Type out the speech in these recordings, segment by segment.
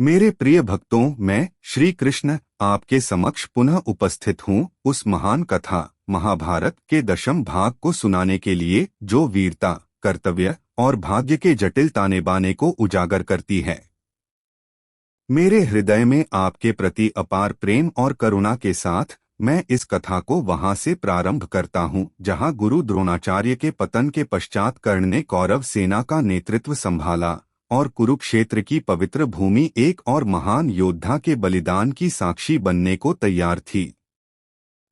मेरे प्रिय भक्तों, मैं श्री कृष्ण आपके समक्ष पुनः उपस्थित हूँ उस महान कथा महाभारत के दशम भाग को सुनाने के लिए जो वीरता, कर्तव्य और भाग्य के जटिल ताने बाने को उजागर करती है। मेरे हृदय में आपके प्रति अपार प्रेम और करुणा के साथ मैं इस कथा को वहां से प्रारंभ करता हूं जहां गुरु द्रोणाचार्य के पतन के पश्चात कर्ण ने कौरव सेना का नेतृत्व संभाला और कुरुक्षेत्र की पवित्र भूमि एक और महान योद्धा के बलिदान की साक्षी बनने को तैयार थी।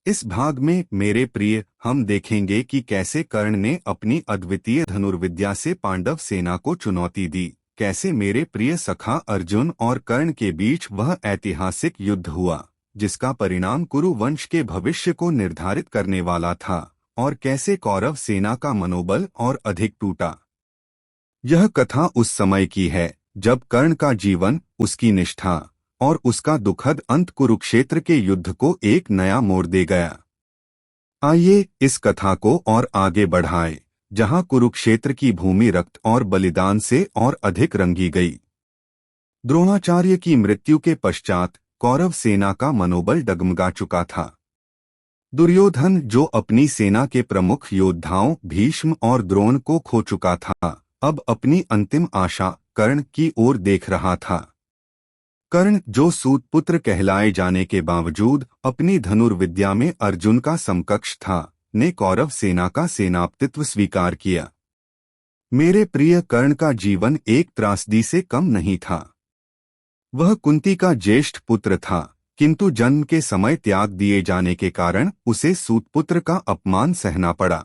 इस भाग में मेरे प्रिय हम देखेंगे कि कैसे कर्ण ने अपनी अद्वितीय धनुर्विद्या से पांडव सेना को चुनौती दी, कैसे मेरे प्रिय सखा अर्जुन और कर्ण के बीच वह ऐतिहासिक युद्ध हुआ जिसका परिणाम कुरु वंश के भविष्य को निर्धारित करने वाला था, और कैसे कौरव सेना का मनोबल और अधिक टूटा। यह कथा उस समय की है जब कर्ण का जीवन, उसकी निष्ठा और उसका दुखद अंत कुरुक्षेत्र के युद्ध को एक नया मोड़ दे गया। आइए इस कथा को और आगे बढ़ाएं, जहां कुरुक्षेत्र की भूमि रक्त और बलिदान से और अधिक रंगी गई। द्रोणाचार्य की मृत्यु के पश्चात कौरव सेना का मनोबल डगमगा चुका था। दुर्योधन, जो अपनी सेना के प्रमुख योद्धाओं भीष्म और द्रोण को खो चुका था, अब अपनी अंतिम आशा कर्ण की ओर देख रहा था। कर्ण, जो सूतपुत्र कहलाए जाने के बावजूद अपनी धनुर्विद्या में अर्जुन का समकक्ष था, ने कौरव सेना का सेनापतित्व स्वीकार किया। मेरे प्रिय कर्ण का जीवन एक त्रासदी से कम नहीं था। वह कुंती का ज्येष्ठ पुत्र था, किंतु जन्म के समय त्याग दिए जाने के कारण उसे सूतपुत्र का अपमान सहना पड़ा।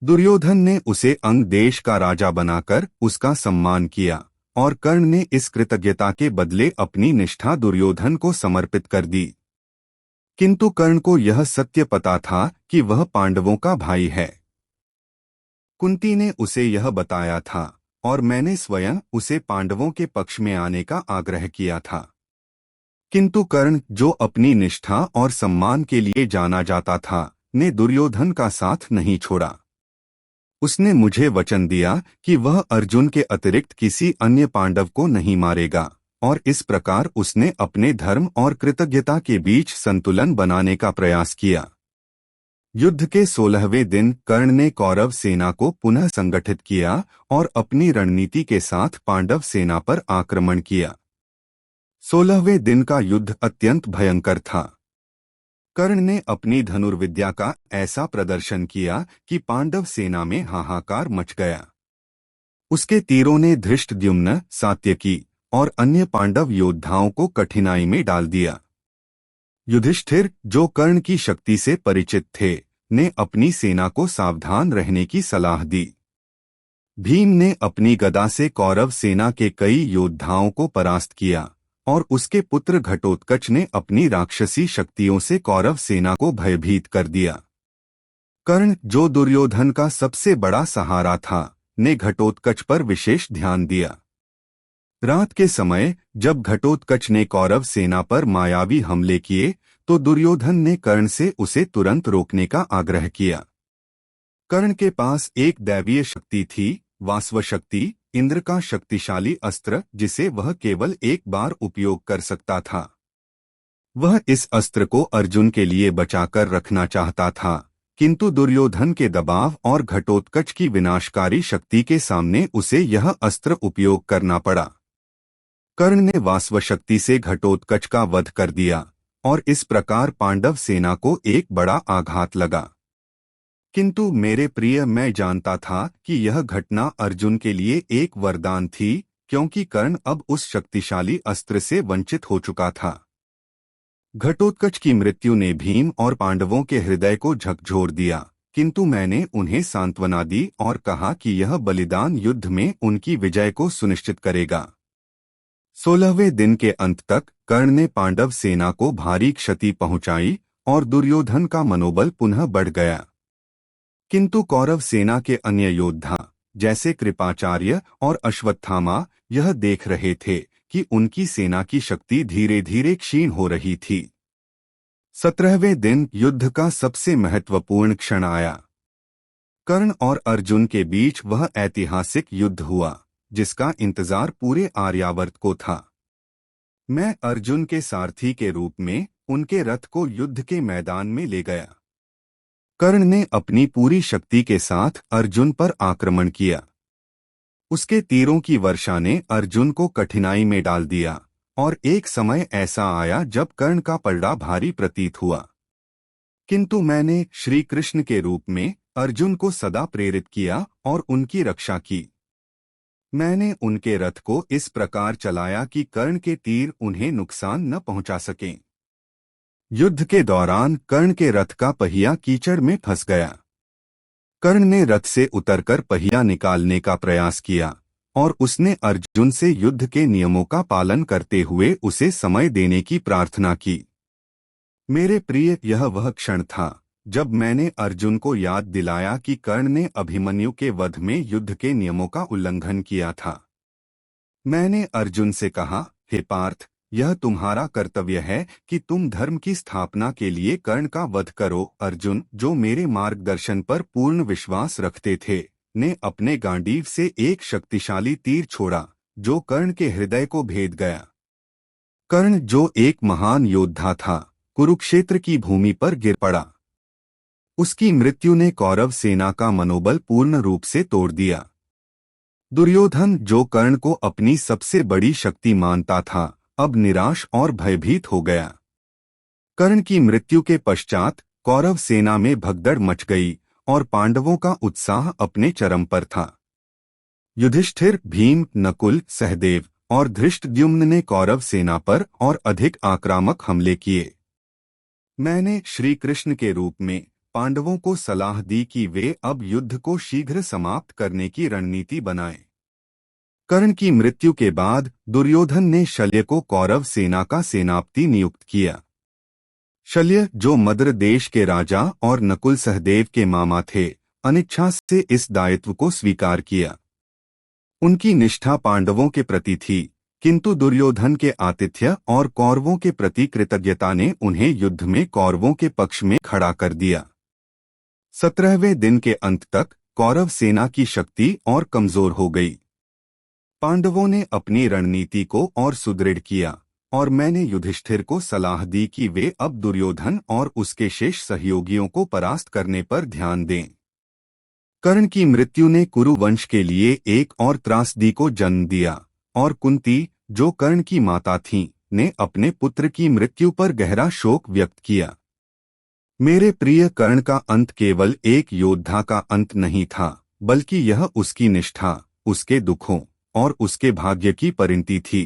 दुर्योधन ने उसे अंग देश का राजा बनाकर उसका सम्मान किया और कर्ण ने इस कृतज्ञता के बदले अपनी निष्ठा दुर्योधन को समर्पित कर दी। किंतु कर्ण को यह सत्य पता था कि वह पांडवों का भाई है। कुंती ने उसे यह बताया था और मैंने स्वयं उसे पांडवों के पक्ष में आने का आग्रह किया था। किंतु कर्ण, जो अपनी निष्ठा और सम्मान के लिए जाना जाता था, ने दुर्योधन का साथ नहीं छोड़ा। उसने मुझे वचन दिया कि वह अर्जुन के अतिरिक्त किसी अन्य पांडव को नहीं मारेगा, और इस प्रकार उसने अपने धर्म और कृतज्ञता के बीच संतुलन बनाने का प्रयास किया। युद्ध के 16वें दिन कर्ण ने कौरव सेना को पुनः संगठित किया और अपनी रणनीति के साथ पांडव सेना पर आक्रमण किया। 16वें दिन का युद्ध अत्यंत भयंकर था। कर्ण ने अपनी धनुर्विद्या का ऐसा प्रदर्शन किया कि पांडव सेना में हाहाकार मच गया। उसके तीरों ने धृष्टद्युम्न, सात्यकी और अन्य पांडव योद्धाओं को कठिनाई में डाल दिया। युधिष्ठिर, जो कर्ण की शक्ति से परिचित थे, ने अपनी सेना को सावधान रहने की सलाह दी। भीम ने अपनी गदा से कौरव सेना के कई योद्धाओं को परास्त किया और उसके पुत्र घटोत्कच ने अपनी राक्षसी शक्तियों से कौरव सेना को भयभीत कर दिया। कर्ण, जो दुर्योधन का सबसे बड़ा सहारा था, ने घटोत्कच पर विशेष ध्यान दिया। रात के समय जब घटोत्कच ने कौरव सेना पर मायावी हमले किए तो दुर्योधन ने कर्ण से उसे तुरंत रोकने का आग्रह किया। कर्ण के पास एक दैवीय शक्ति थी, वासव शक्ति, इंद्र का शक्तिशाली अस्त्र, जिसे वह केवल एक बार उपयोग कर सकता था। वह इस अस्त्र को अर्जुन के लिए बचाकर रखना चाहता था, किंतु दुर्योधन के दबाव और घटोत्कच की विनाशकारी शक्ति के सामने उसे यह अस्त्र उपयोग करना पड़ा। कर्ण ने वासव शक्ति से घटोत्कच का वध कर दिया और इस प्रकार पांडव सेना को एक बड़ा आघात लगा। किंतु मेरे प्रिय, मैं जानता था कि यह घटना अर्जुन के लिए एक वरदान थी, क्योंकि कर्ण अब उस शक्तिशाली अस्त्र से वंचित हो चुका था। घटोत्कच की मृत्यु ने भीम और पांडवों के हृदय को झकझोर दिया, किंतु मैंने उन्हें सांत्वना दी और कहा कि यह बलिदान युद्ध में उनकी विजय को सुनिश्चित करेगा। 16वें दिन के अंत तक कर्ण ने पांडव सेना को भारी क्षति पहुंचाई और दुर्योधन का मनोबल पुनः बढ़ गया। किंतु कौरव सेना के अन्य योद्धा जैसे कृपाचार्य और अश्वत्थामा यह देख रहे थे कि उनकी सेना की शक्ति धीरे धीरे क्षीण हो रही थी। 17वें दिन युद्ध का सबसे महत्वपूर्ण क्षण आया। कर्ण और अर्जुन के बीच वह ऐतिहासिक युद्ध हुआ जिसका इंतजार पूरे आर्यावर्त को था। मैं अर्जुन के सारथी के रूप में उनके रथ को युद्ध के मैदान में ले गया। कर्ण ने अपनी पूरी शक्ति के साथ अर्जुन पर आक्रमण किया। उसके तीरों की वर्षा ने अर्जुन को कठिनाई में डाल दिया और एक समय ऐसा आया जब कर्ण का पलड़ा भारी प्रतीत हुआ। किंतु मैंने श्री कृष्ण के रूप में अर्जुन को सदा प्रेरित किया और उनकी रक्षा की। मैंने उनके रथ को इस प्रकार चलाया कि कर्ण के तीर उन्हें नुकसान न पहुंचा सकें। युद्ध के दौरान कर्ण के रथ का पहिया कीचड़ में फंस गया। कर्ण ने रथ से उतरकर पहिया निकालने का प्रयास किया और उसने अर्जुन से युद्ध के नियमों का पालन करते हुए उसे समय देने की प्रार्थना की। मेरे प्रिय, यह वह क्षण था जब मैंने अर्जुन को याद दिलाया कि कर्ण ने अभिमन्यु के वध में युद्ध के नियमों का उल्लंघन किया था। मैंने अर्जुन से कहा, हे पार्थ, यह तुम्हारा कर्तव्य है कि तुम धर्म की स्थापना के लिए कर्ण का वध करो। अर्जुन, जो मेरे मार्गदर्शन पर पूर्ण विश्वास रखते थे, ने अपने गांडीव से एक शक्तिशाली तीर छोड़ा जो कर्ण के हृदय को भेद गया। कर्ण, जो एक महान योद्धा था, कुरुक्षेत्र की भूमि पर गिर पड़ा। उसकी मृत्यु ने कौरव सेना का मनोबल पूर्ण रूप से तोड़ दिया। दुर्योधन, जो कर्ण को अपनी सबसे बड़ी शक्ति मानता था, अब निराश और भयभीत हो गया। कर्ण की मृत्यु के पश्चात कौरव सेना में भगदड़ मच गई और पांडवों का उत्साह अपने चरम पर था। युधिष्ठिर, भीम, नकुल, सहदेव और धृष्टद्युम्न ने कौरव सेना पर और अधिक आक्रामक हमले किए। मैंने श्री कृष्ण के रूप में पांडवों को सलाह दी कि वे अब युद्ध को शीघ्र समाप्त करने की रणनीति बनाएं। कर्ण की मृत्यु के बाद दुर्योधन ने शल्य को कौरव सेना का सेनापति नियुक्त किया। शल्य, जो मद्र देश के राजा और नकुल सहदेव के मामा थे, अनिच्छा से इस दायित्व को स्वीकार किया। उनकी निष्ठा पांडवों के प्रति थी, किंतु दुर्योधन के आतिथ्य और कौरवों के प्रति कृतज्ञता ने उन्हें युद्ध में कौरवों के पक्ष में खड़ा कर दिया। 17वें दिन के अंत तक कौरव सेना की शक्ति और कमजोर हो गई। पांडवों ने अपनी रणनीति को और सुदृढ़ किया और मैंने युधिष्ठिर को सलाह दी कि वे अब दुर्योधन और उसके शेष सहयोगियों को परास्त करने पर ध्यान दें। कर्ण की मृत्यु ने कुरु वंश के लिए एक और त्रासदी को जन्म दिया और कुंती, जो कर्ण की माता थीं, ने अपने पुत्र की मृत्यु पर गहरा शोक व्यक्त किया। मेरे प्रिय, कर्ण का अंत केवल एक योद्धा का अंत नहीं था, बल्कि यह उसकी निष्ठा, उसके दुखों और उसके भाग्य की परिणति थी।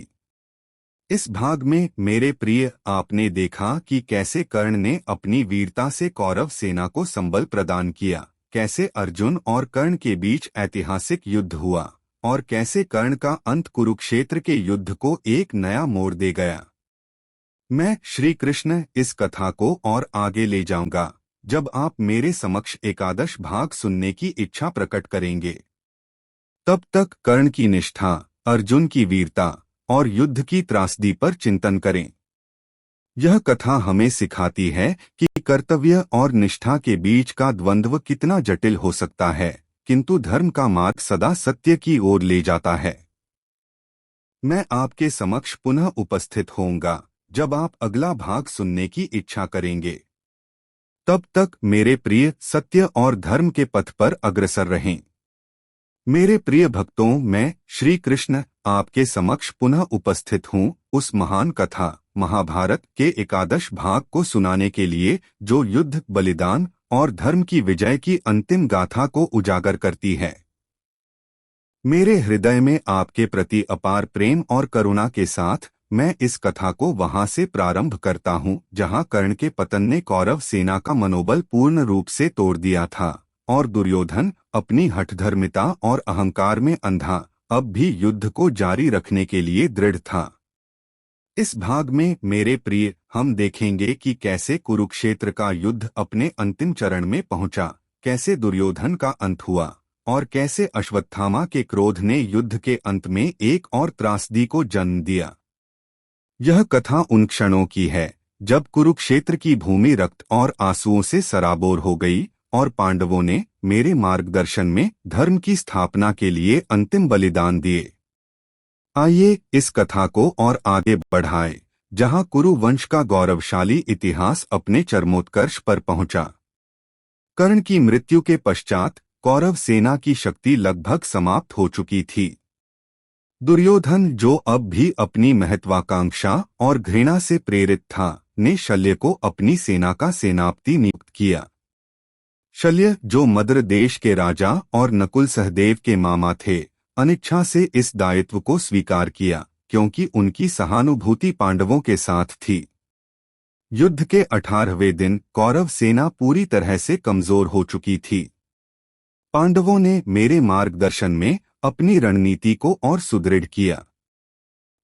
इस भाग में मेरे प्रिय, आपने देखा कि कैसे कर्ण ने अपनी वीरता से कौरव सेना को संबल प्रदान किया, कैसे अर्जुन और कर्ण के बीच ऐतिहासिक युद्ध हुआ और कैसे कर्ण का अंत कुरुक्षेत्र के युद्ध को एक नया मोड़ दे गया। मैं श्री कृष्ण इस कथा को और आगे ले जाऊंगा जब आप मेरे समक्ष एकादश भाग सुनने की इच्छा प्रकट करेंगे। तब तक कर्ण की निष्ठा, अर्जुन की वीरता और युद्ध की त्रासदी पर चिंतन करें। यह कथा हमें सिखाती है कि कर्तव्य और निष्ठा के बीच का द्वंद्व कितना जटिल हो सकता है, किंतु धर्म का मार्ग सदा सत्य की ओर ले जाता है। मैं आपके समक्ष पुनः उपस्थित होऊंगा जब आप अगला भाग सुनने की इच्छा करेंगे। तब तक मेरे प्रिय, सत्य और धर्म के पथ पर अग्रसर रहें। मेरे प्रिय भक्तों, मैं श्री कृष्ण आपके समक्ष पुनः उपस्थित हूँ उस महान कथा महाभारत के एकादश भाग को सुनाने के लिए, जो युद्ध, बलिदान और धर्म की विजय की अंतिम गाथा को उजागर करती है। मेरे हृदय में आपके प्रति अपार प्रेम और करुणा के साथ मैं इस कथा को वहां से प्रारंभ करता हूं जहां कर्ण के पतन ने कौरव सेना का मनोबल पूर्ण रूप से तोड़ दिया था और दुर्योधन अपनी हठधर्मिता और अहंकार में अंधा अब भी युद्ध को जारी रखने के लिए दृढ़ था। इस भाग में मेरे प्रिय, हम देखेंगे कि कैसे कुरुक्षेत्र का युद्ध अपने अंतिम चरण में पहुंचा, कैसे दुर्योधन का अंत हुआ और कैसे अश्वत्थामा के क्रोध ने युद्ध के अंत में एक और त्रासदी को जन्म दिया। यह कथा उन क्षणों की है जब कुरुक्षेत्र की भूमि रक्त और आंसुओं से सराबोर हो गई और पांडवों ने मेरे मार्गदर्शन में धर्म की स्थापना के लिए अंतिम बलिदान दिए। आइए इस कथा को और आगे बढ़ाएं, जहां कुरु वंश का गौरवशाली इतिहास अपने चरमोत्कर्ष पर पहुंचा। कर्ण की मृत्यु के पश्चात कौरव सेना की शक्ति लगभग समाप्त हो चुकी थी। दुर्योधन, जो अब भी अपनी महत्वाकांक्षा और घृणा से प्रेरित था, ने शल्य को अपनी सेना का सेनापति नियुक्त किया। शल्य, जो मद्र देश के राजा और नकुल सहदेव के मामा थे, अनिच्छा से इस दायित्व को स्वीकार किया, क्योंकि उनकी सहानुभूति पांडवों के साथ थी। युद्ध के 18वें दिन कौरव सेना पूरी तरह से कमजोर हो चुकी थी। पांडवों ने मेरे मार्गदर्शन में अपनी रणनीति को और सुदृढ़ किया।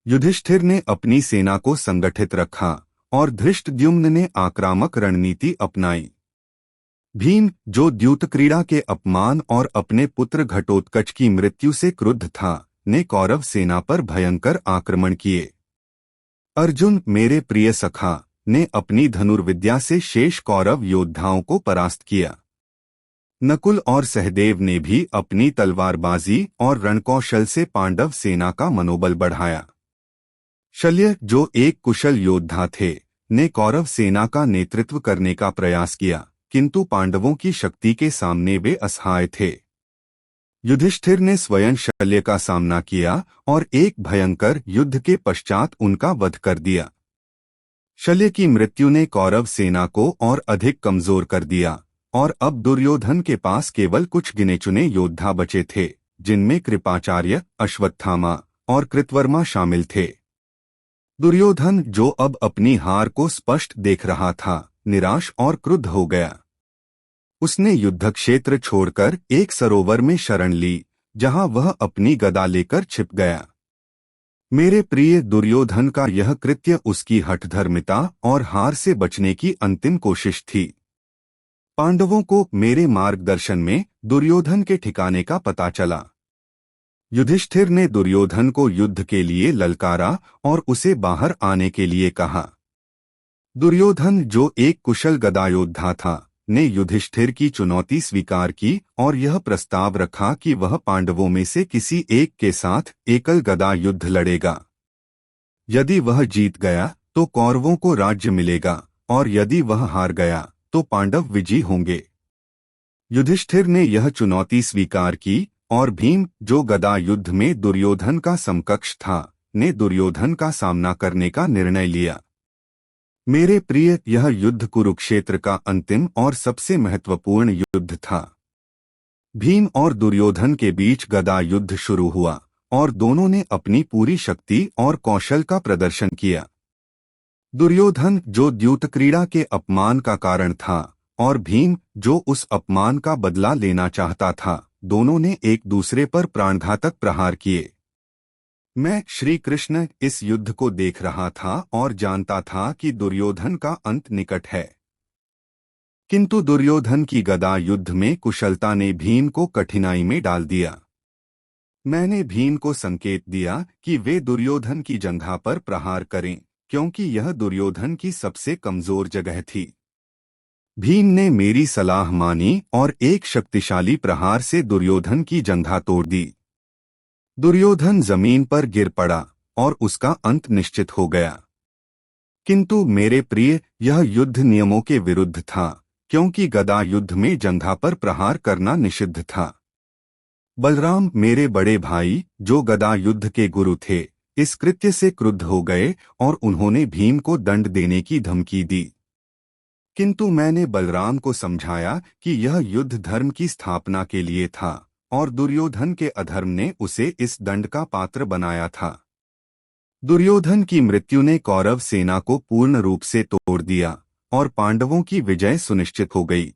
युधिष्ठिर ने अपनी सेना को संगठित रखा और धृष्टद्युम्न ने आक्रामक रणनीति अपनाई। भीम, जो द्यूत क्रीड़ा के अपमान और अपने पुत्र घटोत्कच की मृत्यु से क्रुद्ध था, ने कौरव सेना पर भयंकर आक्रमण किए। अर्जुन, मेरे प्रिय सखा, ने अपनी धनुर्विद्या से शेष कौरव योद्धाओं को परास्त किया। नकुल और सहदेव ने भी अपनी तलवारबाजी और रणकौशल से पांडव सेना का मनोबल बढ़ाया। शल्य, जो एक कुशल योद्धा थे, ने कौरव सेना का नेतृत्व करने का प्रयास किया, किंतु पांडवों की शक्ति के सामने वे असहाय थे। युधिष्ठिर ने स्वयं शल्य का सामना किया और एक भयंकर युद्ध के पश्चात उनका वध कर दिया। शल्य की मृत्यु ने कौरव सेना को और अधिक कमजोर कर दिया और अब दुर्योधन के पास केवल कुछ गिने चुने योद्धा बचे थे, जिनमें कृपाचार्य, अश्वत्थामा और कृतवर्मा शामिल थे। दुर्योधन, जो अब अपनी हार को स्पष्ट देख रहा था, निराश और क्रुद्ध हो गया। उसने युद्धक्षेत्र छोड़कर एक सरोवर में शरण ली, जहां वह अपनी गदा लेकर छिप गया। मेरे प्रिय दुर्योधन का यह कृत्य उसकी हठधर्मिता और हार से बचने की अंतिम कोशिश थी। पांडवों को मेरे मार्गदर्शन में दुर्योधन के ठिकाने का पता चला। युधिष्ठिर ने दुर्योधन को युद्ध के लिए ललकारा और उसे बाहर आने के लिए कहा। दुर्योधन, जो एक कुशल गदायोद्धा था, ने युधिष्ठिर की चुनौती स्वीकार की और यह प्रस्ताव रखा कि वह पांडवों में से किसी एक के साथ एकल गदा युद्ध लड़ेगा। यदि वह जीत गया तो कौरवों को राज्य मिलेगा और यदि वह हार गया तो पांडव विजयी होंगे। युधिष्ठिर ने यह चुनौती स्वीकार की और भीम, जो गदा युद्ध में दुर्योधन का समकक्ष था, ने दुर्योधन का सामना करने का निर्णय लिया। मेरे प्रिय, यह युद्ध कुरुक्षेत्र का अंतिम और सबसे महत्वपूर्ण युद्ध था। भीम और दुर्योधन के बीच गदा युद्ध शुरू हुआ और दोनों ने अपनी पूरी शक्ति और कौशल का प्रदर्शन किया। दुर्योधन, जो द्यूत क्रीड़ा के अपमान का कारण था, और भीम, जो उस अपमान का बदला लेना चाहता था, दोनों ने एक दूसरे पर प्राणघातक प्रहार किए। मैं, श्री कृष्ण, इस युद्ध को देख रहा था और जानता था कि दुर्योधन का अंत निकट है। किंतु दुर्योधन की गदा युद्ध में कुशलता ने भीम को कठिनाई में डाल दिया। मैंने भीम को संकेत दिया कि वे दुर्योधन की जंघा पर प्रहार करें, क्योंकि यह दुर्योधन की सबसे कमजोर जगह थी। भीम ने मेरी सलाह मानी और एक शक्तिशाली प्रहार से दुर्योधन की जंघा तोड़ दी। दुर्योधन जमीन पर गिर पड़ा और उसका अंत निश्चित हो गया। किंतु मेरे प्रिय, यह युद्ध नियमों के विरुद्ध था, क्योंकि गदा युद्ध में जंघा पर प्रहार करना निषिद्ध था। बलराम, मेरे बड़े भाई, जो गदा युद्ध के गुरु थे, इस कृत्य से क्रुद्ध हो गए और उन्होंने भीम को दंड देने की धमकी दी। किंतु मैंने बलराम को समझाया कि यह युद्ध धर्म की स्थापना के लिए था और दुर्योधन के अधर्म ने उसे इस दंड का पात्र बनाया था। दुर्योधन की मृत्यु ने कौरव सेना को पूर्ण रूप से तोड़ दिया और पांडवों की विजय सुनिश्चित हो गई।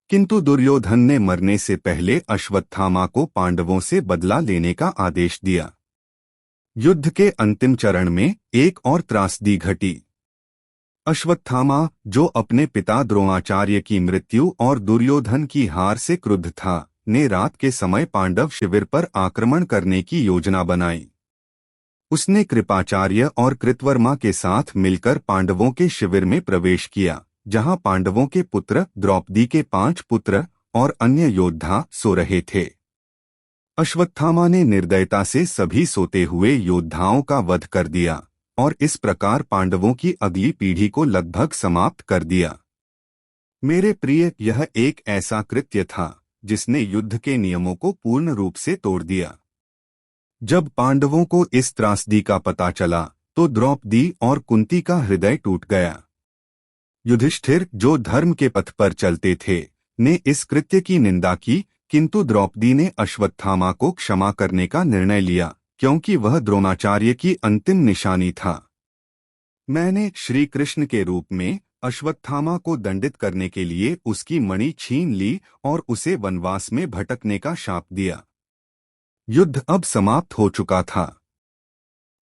किंतु दुर्योधन ने मरने से पहले अश्वत्थामा को पांडवों से बदला लेने का आदेश दिया। युद्ध के अंतिम चरण में एक और त्रासदी घटी। अश्वत्थामा, जो अपने पिता द्रोणाचार्य की मृत्यु और दुर्योधन की हार से क्रुद्ध था, ने रात के समय पांडव शिविर पर आक्रमण करने की योजना बनाई। उसने कृपाचार्य और कृतवर्मा के साथ मिलकर पांडवों के शिविर में प्रवेश किया, जहां पांडवों के पुत्र, द्रौपदी के 5 पुत्र और अन्य योद्धा सो रहे थे। अश्वत्थामा ने निर्दयता से सभी सोते हुए योद्धाओं का वध कर दिया और इस प्रकार पांडवों की अगली पीढ़ी को लगभग समाप्त कर दिया। मेरे प्रिय, यह एक ऐसा कृत्य था जिसने युद्ध के नियमों को पूर्ण रूप से तोड़ दिया। जब पांडवों को इस त्रासदी का पता चला तो द्रौपदी और कुंती का हृदय टूट गया। युधिष्ठिर, जो धर्म के पथ पर चलते थे, ने इस कृत्य की निंदा की, किंतु द्रौपदी ने अश्वत्थामा को क्षमा करने का निर्णय लिया क्योंकि वह द्रोणाचार्य की अंतिम निशानी था। मैंने श्री कृष्ण के रूप में अश्वत्थामा को दंडित करने के लिए उसकी मणि छीन ली और उसे वनवास में भटकने का शाप दिया। युद्ध अब समाप्त हो चुका था।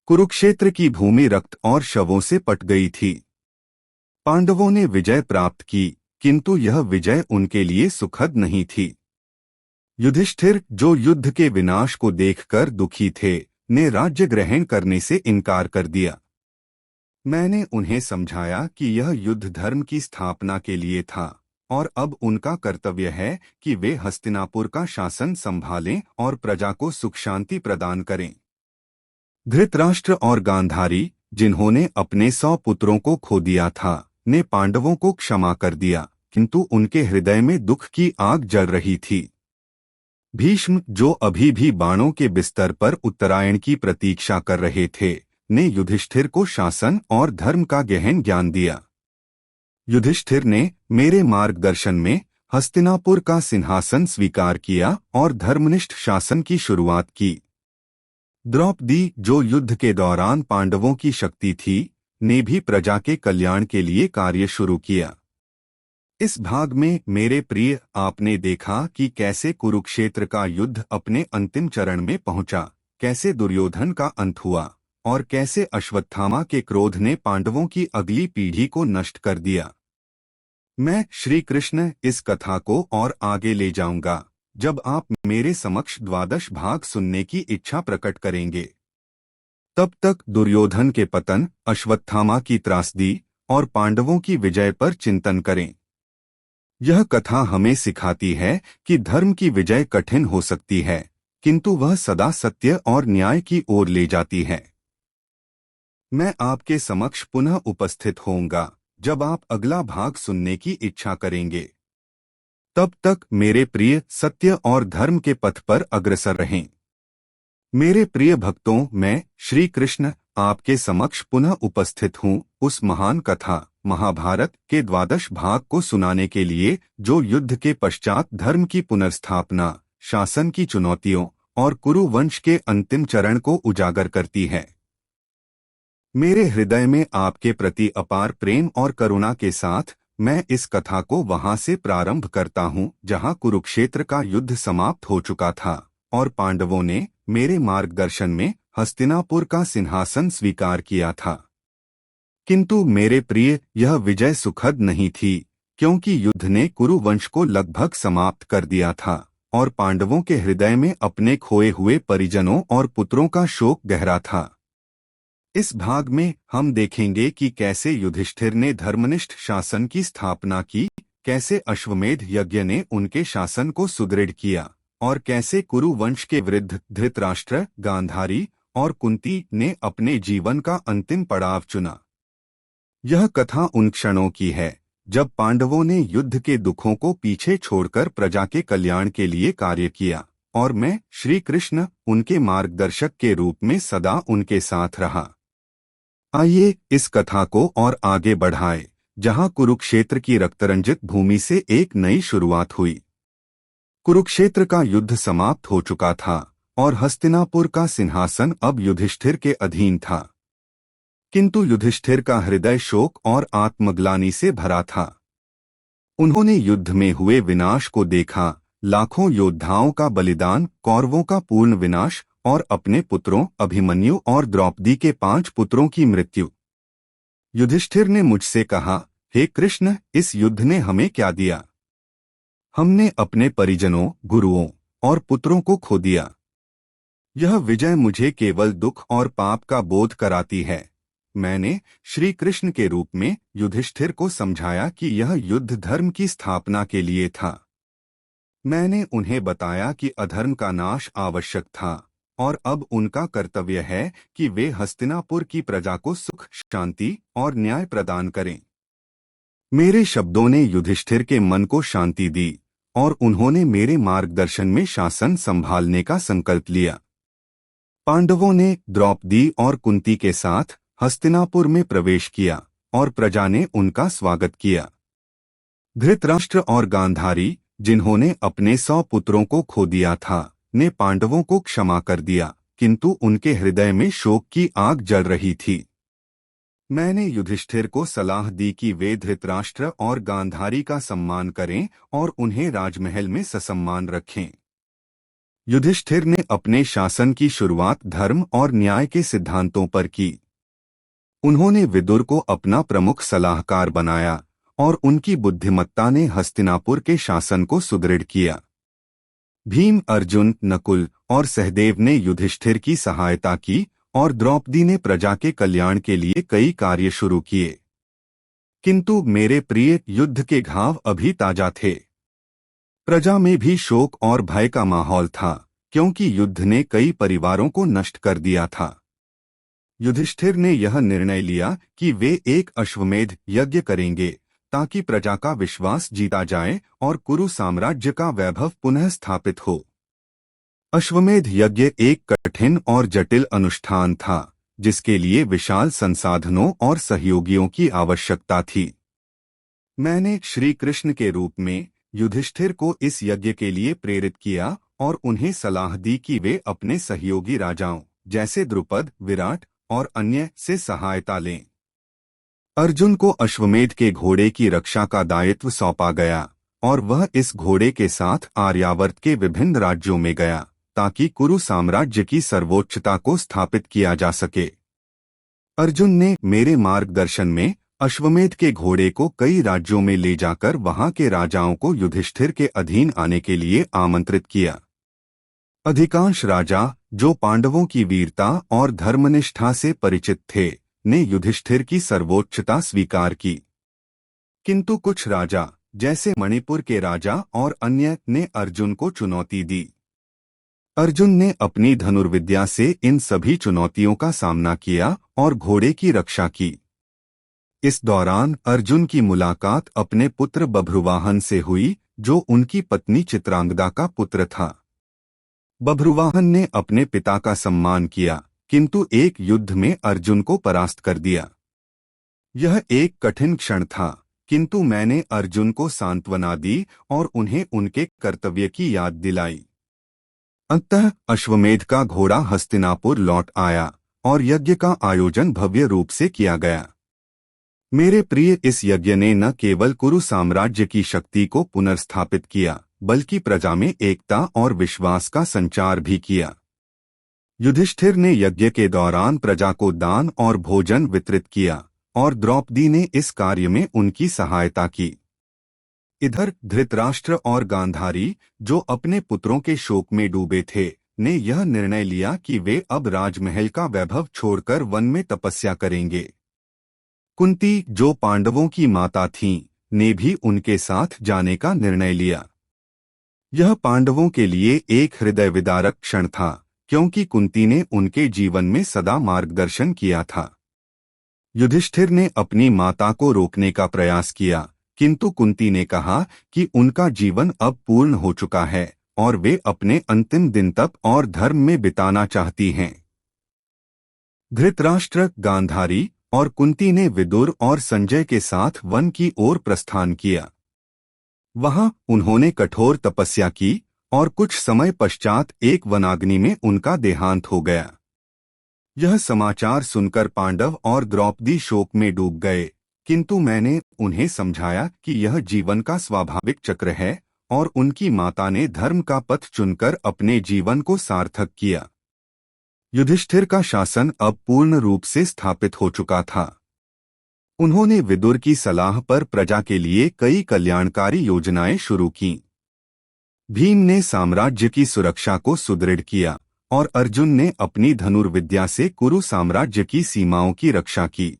कुरुक्षेत्र की भूमि रक्त और शवों से पट गई थी। पांडवों ने विजय प्राप्त की, किंतु यह विजय उनके लिए सुखद नहीं थी। युधिष्ठिर, जो युद्ध के विनाश को देखकर दुखी थे, ने राज्य ग्रहण करने से इनकार कर दिया। मैंने उन्हें समझाया कि यह युद्ध धर्म की स्थापना के लिए था और अब उनका कर्तव्य है कि वे हस्तिनापुर का शासन संभालें और प्रजा को सुख शांति प्रदान करें। धृतराष्ट्र और गांधारी, जिन्होंने अपने 100 पुत्रों को खो दिया था, ने पांडवों को क्षमा कर दिया, किंतु उनके हृदय में दुख की आग जल रही थी। भीष्म, जो अभी भी बाणों के बिस्तर पर उत्तरायण की प्रतीक्षा कर रहे थे, ने युधिष्ठिर को शासन और धर्म का गहन ज्ञान दिया। युधिष्ठिर ने मेरे मार्गदर्शन में हस्तिनापुर का सिंहासन स्वीकार किया और धर्मनिष्ठ शासन की शुरुआत की। द्रौपदी, जो युद्ध के दौरान पांडवों की शक्ति थी, ने भी प्रजा के कल्याण के लिए कार्य शुरू किया। इस भाग में मेरे प्रिय, आपने देखा कि कैसे कुरुक्षेत्र का युद्ध अपने अंतिम चरण में पहुंचा, कैसे दुर्योधन का अंत हुआ और कैसे अश्वत्थामा के क्रोध ने पांडवों की अगली पीढ़ी को नष्ट कर दिया। मैं श्री कृष्ण इस कथा को और आगे ले जाऊंगा जब आप मेरे समक्ष 12 भाग सुनने की इच्छा प्रकट करेंगे। तब तक दुर्योधन के पतन, अश्वत्थामा की त्रासदी और पांडवों की विजय पर चिंतन करें। यह कथा हमें सिखाती है कि धर्म की विजय कठिन हो सकती है, किंतु वह सदा सत्य और न्याय की ओर ले जाती है। मैं आपके समक्ष पुनः उपस्थित होऊंगा जब आप अगला भाग सुनने की इच्छा करेंगे। तब तक मेरे प्रिय, सत्य और धर्म के पथ पर अग्रसर रहें। मेरे प्रिय भक्तों, मैं श्री कृष्ण आपके समक्ष पुनः उपस्थित हूँ उस महान कथा महाभारत के 12 भाग को सुनाने के लिए, जो युद्ध के पश्चात धर्म की पुनर्स्थापना, शासन की चुनौतियों और कुरु वंश के अंतिम चरण को उजागर करती है। मेरे हृदय में आपके प्रति अपार प्रेम और करुणा के साथ मैं इस कथा को वहां से प्रारंभ करता हूँ जहां कुरुक्षेत्र का युद्ध समाप्त हो चुका था और पांडवों ने मेरे मार्गदर्शन में हस्तिनापुर का सिंहासन स्वीकार किया था। किंतु मेरे प्रिय, यह विजय सुखद नहीं थी, क्योंकि युद्ध ने कुरु वंश को लगभग समाप्त कर दिया था और पांडवों के हृदय में अपने खोए हुए परिजनों और पुत्रों का शोक गहरा था। इस भाग में हम देखेंगे कि कैसे युधिष्ठिर ने धर्मनिष्ठ शासन की स्थापना की, कैसे अश्वमेध यज्ञ ने उनके शासन को सुदृढ़ किया और कैसे कुरु वंश के विरुद्ध धृतराष्ट्र, गांधारी और कुंती ने अपने जीवन का अंतिम पड़ाव चुना। यह कथा उन क्षणों की है जब पांडवों ने युद्ध के दुखों को पीछे छोड़कर प्रजा के कल्याण के लिए कार्य किया और मैं श्री कृष्ण उनके मार्गदर्शक के रूप में सदा उनके साथ रहा। आइए इस कथा को और आगे बढ़ाएं, जहां कुरुक्षेत्र की रक्तरंजित भूमि से एक नई शुरुआत हुई। कुरुक्षेत्र का युद्ध समाप्त हो चुका था और हस्तिनापुर का सिंहासन अब युधिष्ठिर के अधीन था, किंतु युधिष्ठिर का हृदय शोक और आत्मग्लानि से भरा था। उन्होंने युद्ध में हुए विनाश को देखा, लाखों योद्धाओं का बलिदान, कौरवों का पूर्ण विनाश और अपने पुत्रों अभिमन्यु और द्रौपदी के 5 पुत्रों की मृत्यु। युधिष्ठिर ने मुझसे कहा, हे कृष्ण, इस युद्ध ने हमें क्या दिया? हमने अपने परिजनों, गुरुओं और पुत्रों को खो दिया। यह विजय मुझे केवल दुख और पाप का बोध कराती है। मैंने श्री कृष्ण के रूप में युधिष्ठिर को समझाया कि यह युद्ध धर्म की स्थापना के लिए था। मैंने उन्हें बताया कि अधर्म का नाश आवश्यक था और अब उनका कर्तव्य है कि वे हस्तिनापुर की प्रजा को सुख, शांति और न्याय प्रदान करें। मेरे शब्दों ने युधिष्ठिर के मन को शांति दी और उन्होंने मेरे मार्गदर्शन में शासन संभालने का संकल्प लिया। पांडवों ने द्रौपदी और कुंती के साथ हस्तिनापुर में प्रवेश किया और प्रजा ने उनका स्वागत किया। धृतराष्ट्र और गांधारी, जिन्होंने अपने 100 पुत्रों को खो दिया था, ने पांडवों को क्षमा कर दिया, किंतु उनके हृदय में शोक की आग जल रही थी। मैंने युधिष्ठिर को सलाह दी कि वे धृतराष्ट्र और गांधारी का सम्मान करें और उन्हें राजमहल में ससम्मान रखें। युधिष्ठिर ने अपने शासन की शुरुआत धर्म और न्याय के सिद्धांतों पर की। उन्होंने विदुर को अपना प्रमुख सलाहकार बनाया और उनकी बुद्धिमत्ता ने हस्तिनापुर के शासन को सुदृढ़ किया। भीम, अर्जुन, नकुल और सहदेव ने युधिष्ठिर की सहायता की और द्रौपदी ने प्रजा के कल्याण के लिए कई कार्य शुरू किए। किंतु मेरे प्रिय, युद्ध के घाव अभी ताजा थे। प्रजा में भी शोक और भय का माहौल था, क्योंकि युद्ध ने कई परिवारों को नष्ट कर दिया था। युधिष्ठिर ने यह निर्णय लिया कि वे एक अश्वमेध यज्ञ करेंगे ताकि प्रजा का विश्वास जीता जाए और कुरु साम्राज्य का वैभव पुनः स्थापित हो। अश्वमेध यज्ञ एक कठिन और जटिल अनुष्ठान था, जिसके लिए विशाल संसाधनों और सहयोगियों की आवश्यकता थी। मैंने श्री कृष्ण के रूप में युधिष्ठिर को इस यज्ञ के लिए प्रेरित किया और उन्हें सलाह दी कि वे अपने सहयोगी राजाओं जैसे द्रुपद, विराट और अन्य से सहायता लें। अर्जुन को अश्वमेध के घोड़े की रक्षा का दायित्व सौंपा गया और वह इस घोड़े के साथ आर्यावर्त के विभिन्न राज्यों में गया ताकि कुरु साम्राज्य की सर्वोच्चता को स्थापित किया जा सके। अर्जुन ने मेरे मार्गदर्शन में अश्वमेध के घोड़े को कई राज्यों में ले जाकर वहां के राजाओं को युधिष्ठिर के अधीन आने के लिए आमंत्रित किया। अधिकांश राजा, जो पांडवों की वीरता और धर्मनिष्ठा से परिचित थे, ने युधिष्ठिर की सर्वोच्चता स्वीकार की। किंतु कुछ राजा, जैसे मणिपुर के राजा और अन्य, ने अर्जुन को चुनौती दी। अर्जुन ने अपनी धनुर्विद्या से इन सभी चुनौतियों का सामना किया और घोड़े की रक्षा की। इस दौरान अर्जुन की मुलाकात अपने पुत्र बभ्रुवाहन से हुई, जो उनकी पत्नी चित्रांगदा का पुत्र था। बभ्रुवाहन ने अपने पिता का सम्मान किया, किंतु एक युद्ध में अर्जुन को परास्त कर दिया। यह एक कठिन क्षण था, किंतु मैंने अर्जुन को सांत्वना दी और उन्हें उनके कर्तव्य की याद दिलाई। अंततः अश्वमेध का घोड़ा हस्तिनापुर लौट आया और यज्ञ का आयोजन भव्य रूप से किया गया। मेरे प्रिय, इस यज्ञ ने न केवल कुरु साम्राज्य की शक्ति को पुनर्स्थापित किया, बल्कि प्रजा में एकता और विश्वास का संचार भी किया। युधिष्ठिर ने यज्ञ के दौरान प्रजा को दान और भोजन वितरित किया और द्रौपदी ने इस कार्य में उनकी सहायता की। इधर धृतराष्ट्र और गांधारी, जो अपने पुत्रों के शोक में डूबे थे, ने यह निर्णय लिया कि वे अब राजमहल का वैभव छोड़कर वन में तपस्या करेंगे। कुंती, जो पांडवों की माता थीं, ने भी उनके साथ जाने का निर्णय लिया। यह पांडवों के लिए एक हृदय विदारक क्षण था, क्योंकि कुंती ने उनके जीवन में सदा मार्गदर्शन किया था। युधिष्ठिर ने अपनी माता को रोकने का प्रयास किया, किंतु कुंती ने कहा कि उनका जीवन अब पूर्ण हो चुका है और वे अपने अंतिम दिन तप और धर्म में बिताना चाहती हैं। धृतराष्ट्र, गांधारी और कुंती ने विदुर और संजय के साथ वन की ओर प्रस्थान किया। वहां उन्होंने कठोर तपस्या की और कुछ समय पश्चात एक वनाग्नि में उनका देहांत हो गया। यह समाचार सुनकर पांडव और द्रौपदी शोक में डूब गए, किंतु मैंने उन्हें समझाया कि यह जीवन का स्वाभाविक चक्र है और उनकी माता ने धर्म का पथ चुनकर अपने जीवन को सार्थक किया। युधिष्ठिर का शासन अब पूर्ण रूप से स्थापित हो चुका था। उन्होंने विदुर की सलाह पर प्रजा के लिए कई कल्याणकारी योजनाएं शुरू कीं। भीम ने साम्राज्य की सुरक्षा को सुदृढ़ किया और अर्जुन ने अपनी धनुर्विद्या से कुरु साम्राज्य की सीमाओं की रक्षा की।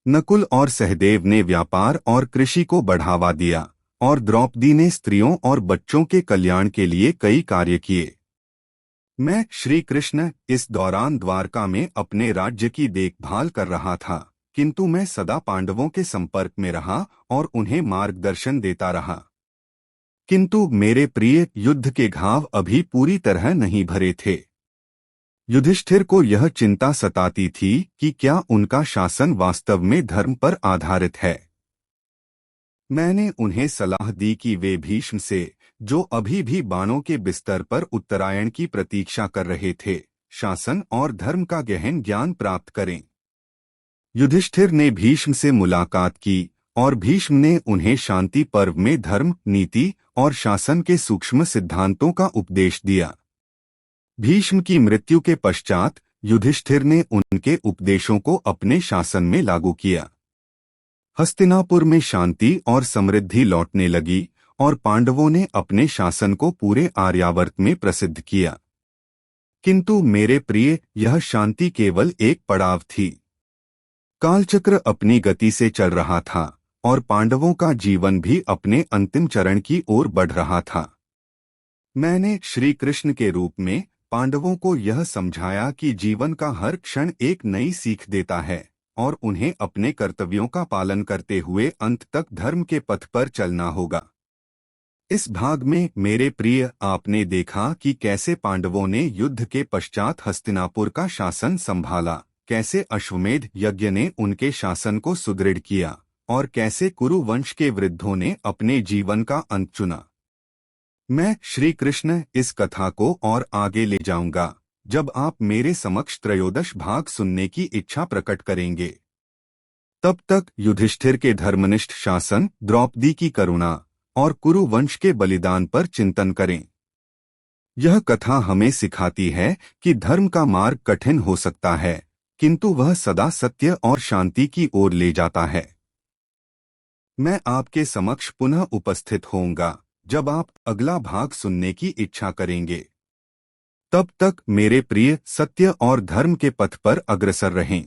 नकुल और सहदेव ने व्यापार और कृषि को बढ़ावा दिया और द्रौपदी ने स्त्रियों और बच्चों के कल्याण के लिए कई कार्य किए। मैं श्री कृष्ण इस दौरान द्वारका में अपने राज्य की देखभाल कर रहा था, किंतु मैं सदा पांडवों के संपर्क में रहा और उन्हें मार्गदर्शन देता रहा। किंतु मेरे प्रिय, युद्ध के घाव अभी पूरी तरह नहीं भरे थे। युधिष्ठिर को यह चिंता सताती थी कि क्या उनका शासन वास्तव में धर्म पर आधारित है। मैंने उन्हें सलाह दी कि वे भीष्म से, जो अभी भी बाणों के बिस्तर पर उत्तरायण की प्रतीक्षा कर रहे थे, शासन और धर्म का गहन ज्ञान प्राप्त करें। युधिष्ठिर ने भीष्म से मुलाकात की और भीष्म ने उन्हें शांति पर्व में धर्म, नीति और शासन के सूक्ष्म सिद्धांतों का उपदेश दिया। भीष्म की मृत्यु के पश्चात युधिष्ठिर ने उनके उपदेशों को अपने शासन में लागू किया। हस्तिनापुर में शांति और समृद्धि लौटने लगी और पांडवों ने अपने शासन को पूरे आर्यावर्त में प्रसिद्ध किया। किंतु मेरे प्रिय, यह शांति केवल एक पड़ाव थी। कालचक्र अपनी गति से चल रहा था और पांडवों का जीवन भी अपने अंतिम चरण की ओर बढ़ रहा था। मैंने श्री कृष्ण के रूप में पांडवों को यह समझाया कि जीवन का हर क्षण एक नई सीख देता है और उन्हें अपने कर्तव्यों का पालन करते हुए अंत तक धर्म के पथ पर चलना होगा। इस भाग में मेरे प्रिय, आपने देखा कि कैसे पांडवों ने युद्ध के पश्चात हस्तिनापुर का शासन संभाला, कैसे अश्वमेध यज्ञ ने उनके शासन को सुदृढ़ किया और कैसे कुरु वंश के वृद्धों ने अपने जीवन का अंत चुना। मैं श्री कृष्ण इस कथा को और आगे ले जाऊंगा जब आप मेरे समक्ष त्रयोदश भाग सुनने की इच्छा प्रकट करेंगे। तब तक युधिष्ठिर के धर्मनिष्ठ शासन, द्रौपदी की करुणा और कुरु वंश के बलिदान पर चिंतन करें। यह कथा हमें सिखाती है कि धर्म का मार्ग कठिन हो सकता है, किंतु वह सदा सत्य और शांति की ओर ले जाता है। मैं आपके समक्ष पुनः उपस्थित होऊंगा जब आप अगला भाग सुनने की इच्छा करेंगे। तब तक मेरे प्रिय, सत्य और धर्म के पथ पर अग्रसर रहें।